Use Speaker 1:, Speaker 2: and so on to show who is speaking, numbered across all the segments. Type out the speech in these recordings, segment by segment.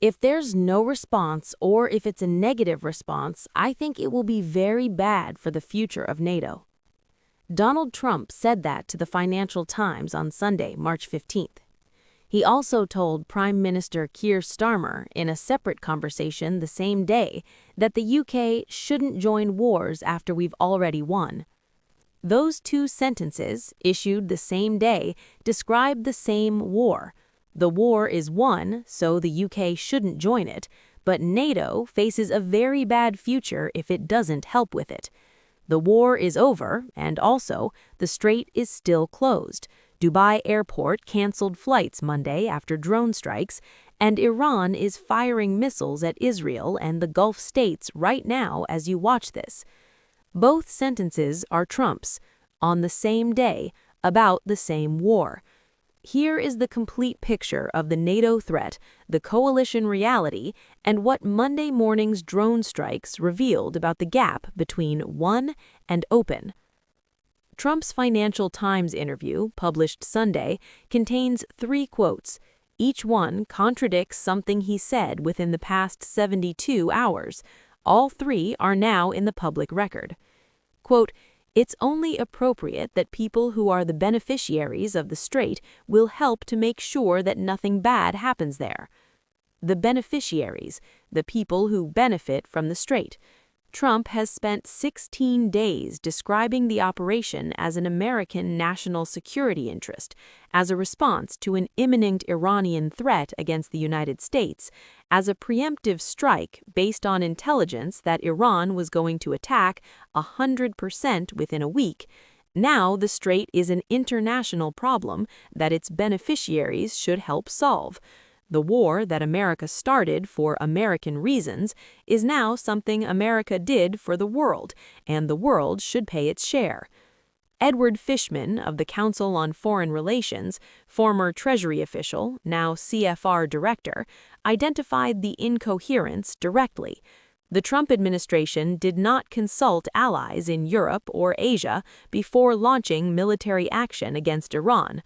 Speaker 1: If there's no response or if it's a negative response, I think it will be very bad for the future of NATO. Donald Trump said that to the Financial Times on Sunday, March 15th. He also told Prime Minister Keir Starmer in a separate conversation the same day that the UK shouldn't join wars after we've already won. Those two sentences, issued the same day, describe the same war. The war is won, so the UK shouldn't join it, but NATO faces a very bad future if it doesn't help with it. The war is over, and also, the strait is still closed. Dubai Airport canceled flights Monday after drone strikes, and Iran is firing missiles at Israel and the Gulf states right now as you watch this. Both sentences are Trump's, on the same day, about the same war. Here is the complete picture of the NATO threat, the coalition reality, and what Monday morning's drone strikes revealed about the gap between won and open. Trump's Financial Times interview, published Sunday, contains 3 quotes. Each one contradicts something he said within the past 72 hours. All 3 are now in the public record. Quote, "It's only appropriate that people who are the beneficiaries of the strait will help to make sure that nothing bad happens there." The beneficiaries, the people who benefit from the strait. Trump has spent 16 days describing the operation as an American national security interest, as a response to an imminent Iranian threat against the United States, as a preemptive strike based on intelligence that Iran was going to attack 100% within a week. Now the strait is an international problem that its beneficiaries should help solve. The war that America started for American reasons is now something America did for the world, and the world should pay its share. Edward Fishman of the Council on Foreign Relations, former Treasury official, now CFR director, identified the incoherence directly. The Trump administration did not consult allies in Europe or Asia before launching military action against Iran.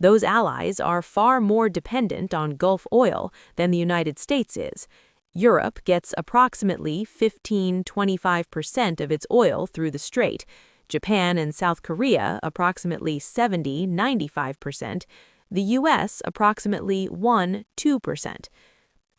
Speaker 1: Those allies are far more dependent on Gulf oil than the United States is. Europe gets approximately 15–25% of its oil through the strait. Japan and South Korea approximately 70–95%. The U.S. approximately 1–2%.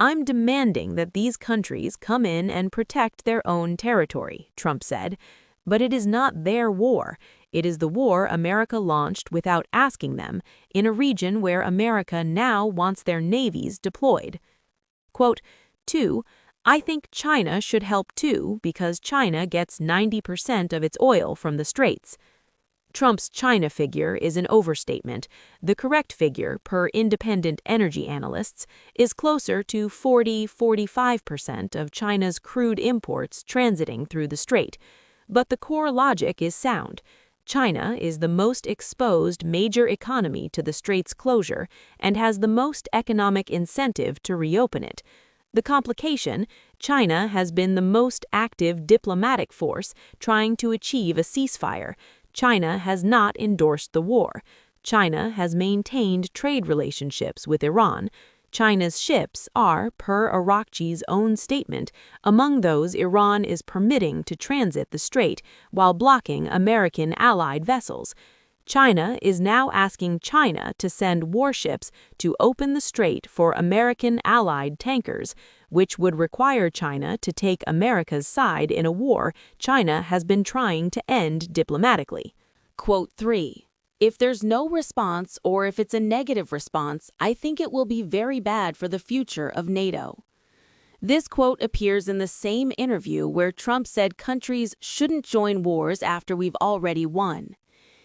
Speaker 1: I'm demanding that these countries come in and protect their own territory, Trump said. But it is not their war. It is the war America launched without asking them, in a region where America now wants their navies deployed. Quote, 2. I think China should help too because China gets 90% of its oil from the straits. Trump's China figure is an overstatement. The correct figure, per independent energy analysts, is closer to 40–45% of China's crude imports transiting through the strait. But the core logic is sound. China is the most exposed major economy to the strait's closure and has the most economic incentive to reopen it. The complication, China has been the most active diplomatic force trying to achieve a ceasefire. China has not endorsed the war. China has maintained trade relationships with Iran. China's ships are, per Arakchi's own statement, among those Iran is permitting to transit the strait while blocking American allied vessels. China is now asking China to send warships to open the strait for American allied tankers, which would require China to take America's side in a war China has been trying to end diplomatically. Quote 3. If there's no response or if it's a negative response, I think it will be very bad for the future of NATO. This quote appears in the same interview where Trump said countries shouldn't join wars after we've already won.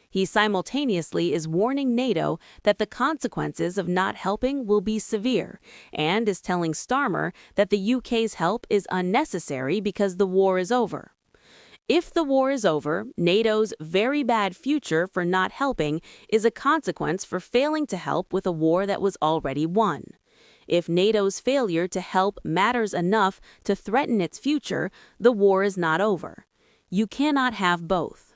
Speaker 1: He simultaneously is warning NATO that the consequences of not helping will be severe, and is telling Starmer that the UK's help is unnecessary because the war is over. If the war is over, NATO's very bad future for not helping is a consequence for failing to help with a war that was already won. If NATO's failure to help matters enough to threaten its future, the war is not over. You cannot have both.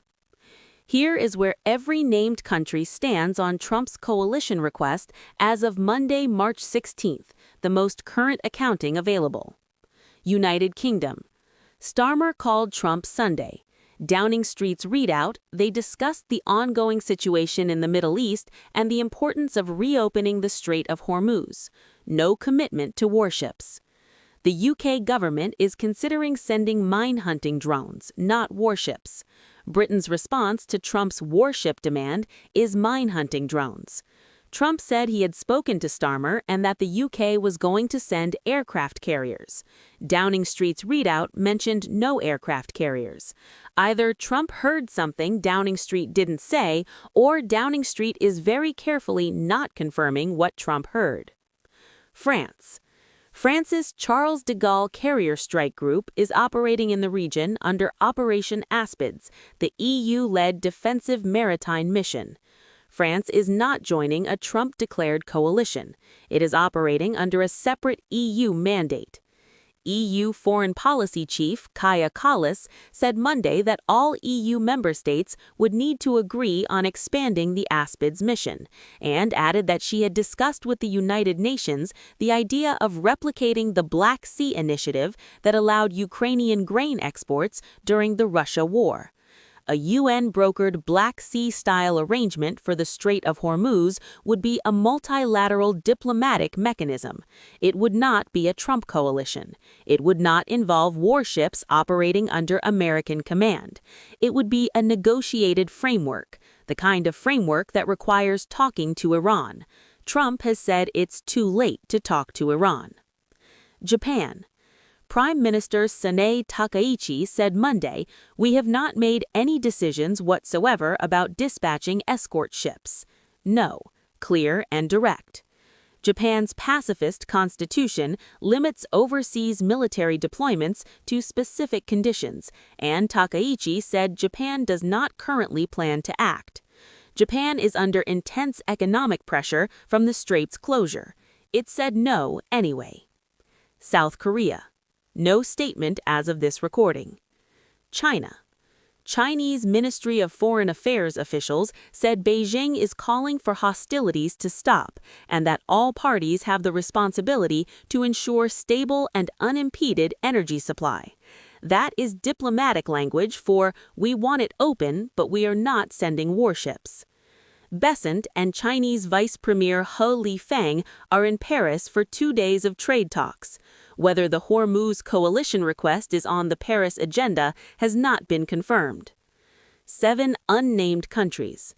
Speaker 1: Here is where every named country stands on Trump's coalition request as of Monday, March 16th, the most current accounting available. United Kingdom. Starmer called Trump Sunday. Downing Street's readout, they discussed the ongoing situation in the Middle East and the importance of reopening the Strait of Hormuz. No commitment to warships. The UK government is considering sending mine-hunting drones, not warships. Britain's response to Trump's warship demand is mine-hunting drones. Trump said he had spoken to Starmer and that the UK was going to send aircraft carriers. Downing Street's readout mentioned no aircraft carriers. Either Trump heard something Downing Street didn't say, or Downing Street is very carefully not confirming what Trump heard. France. France's Charles de Gaulle Carrier Strike Group is operating in the region under Operation Aspids, the EU-led defensive maritime mission. France is not joining a Trump-declared coalition. It is operating under a separate EU mandate. EU Foreign Policy Chief Kaja Kallas said Monday that all EU member states would need to agree on expanding the Aspids mission, and added that she had discussed with the United Nations the idea of replicating the Black Sea Initiative that allowed Ukrainian grain exports during the Russia war. A UN-brokered Black Sea-style arrangement for the Strait of Hormuz would be a multilateral diplomatic mechanism. It would not be a Trump coalition. It would not involve warships operating under American command. It would be a negotiated framework, the kind of framework that requires talking to Iran. Trump has said it's too late to talk to Iran. Japan. Prime Minister Sanae Takaichi said Monday, "We have not made any decisions whatsoever about dispatching escort ships." No, clear and direct. Japan's pacifist constitution limits overseas military deployments to specific conditions, and Takaichi said Japan does not currently plan to act. Japan is under intense economic pressure from the strait's closure. It said no anyway. South Korea. No statement as of this recording. China. Chinese Ministry of Foreign Affairs officials said Beijing is calling for hostilities to stop and that all parties have the responsibility to ensure stable and unimpeded energy supply. That is diplomatic language for "we want it open, but we are not sending warships." Besant and Chinese Vice Premier He Lifeng are in Paris for 2 days of trade talks. Whether the Hormuz coalition request is on the Paris agenda has not been confirmed. 7 unnamed countries.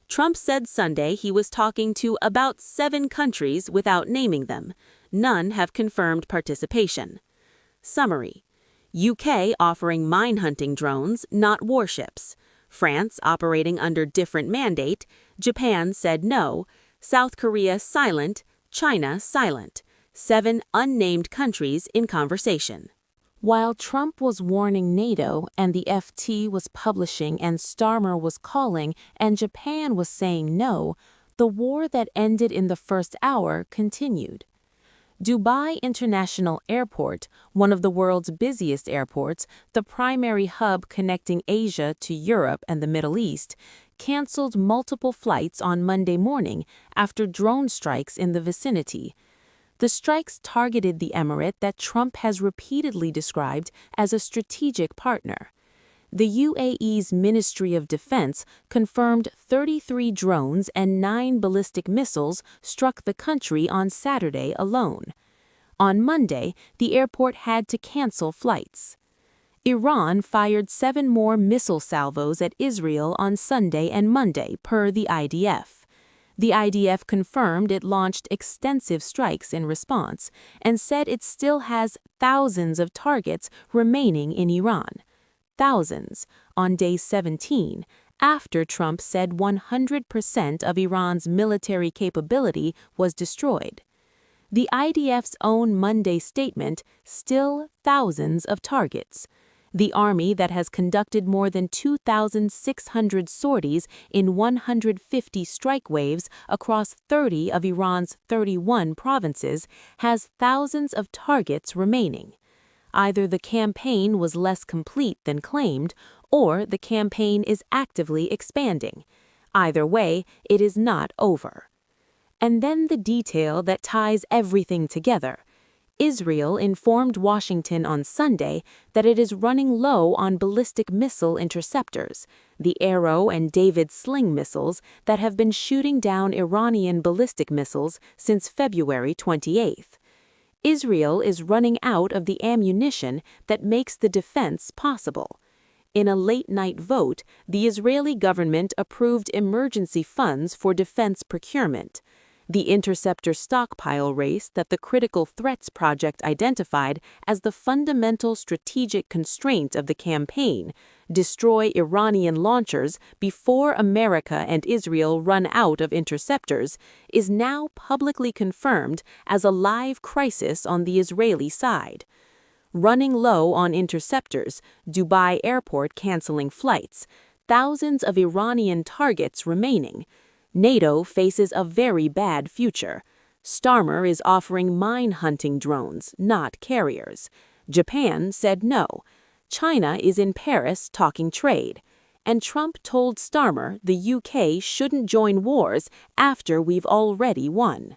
Speaker 1: Trump said Sunday he was talking to about 7 countries without naming them. None have confirmed participation. Summary. UK offering mine-hunting drones, not warships. France operating under different mandate. Japan said no. South Korea silent. China silent. 7 unnamed countries in conversation. While Trump was warning NATO and the FT was publishing and Starmer was calling and Japan was saying no, the war that ended in the first hour continued. Dubai International Airport, one of the world's busiest airports, the primary hub connecting Asia to Europe and the Middle East, canceled multiple flights on Monday morning after drone strikes in the vicinity. The strikes targeted the emirate that Trump has repeatedly described as a strategic partner. The UAE's Ministry of Defense confirmed 33 drones and 9 ballistic missiles struck the country on Saturday alone. On Monday, the airport had to cancel flights. Iran fired 7 more missile salvos at Israel on Sunday and Monday, per the IDF. The IDF confirmed it launched extensive strikes in response and said it still has thousands of targets remaining in Iran. Thousands, on day 17, after Trump said 100% of Iran's military capability was destroyed. The IDF's own Monday statement, still thousands of targets. The army that has conducted more than 2,600 sorties in 150 strike waves across 30 of Iran's 31 provinces has thousands of targets remaining. Either the campaign was less complete than claimed, or the campaign is actively expanding. Either way, it is not over. And then the detail that ties everything together. Israel informed Washington on Sunday that it is running low on ballistic missile interceptors, the Arrow and David Sling missiles that have been shooting down Iranian ballistic missiles since February 28. Israel is running out of the ammunition that makes the defense possible. In a late-night vote, the Israeli government approved emergency funds for defense procurement. The interceptor stockpile race that the Critical Threats Project identified as the fundamental strategic constraint of the campaign, destroy Iranian launchers before America and Israel run out of interceptors, is now publicly confirmed as a live crisis on the Israeli side. Running low on interceptors, Dubai airport canceling flights, thousands of Iranian targets remaining. NATO faces a very bad future. Starmer is offering mine-hunting drones, not carriers. Japan said no. China is in Paris talking trade. And Trump told Starmer the UK shouldn't join wars after we've already won.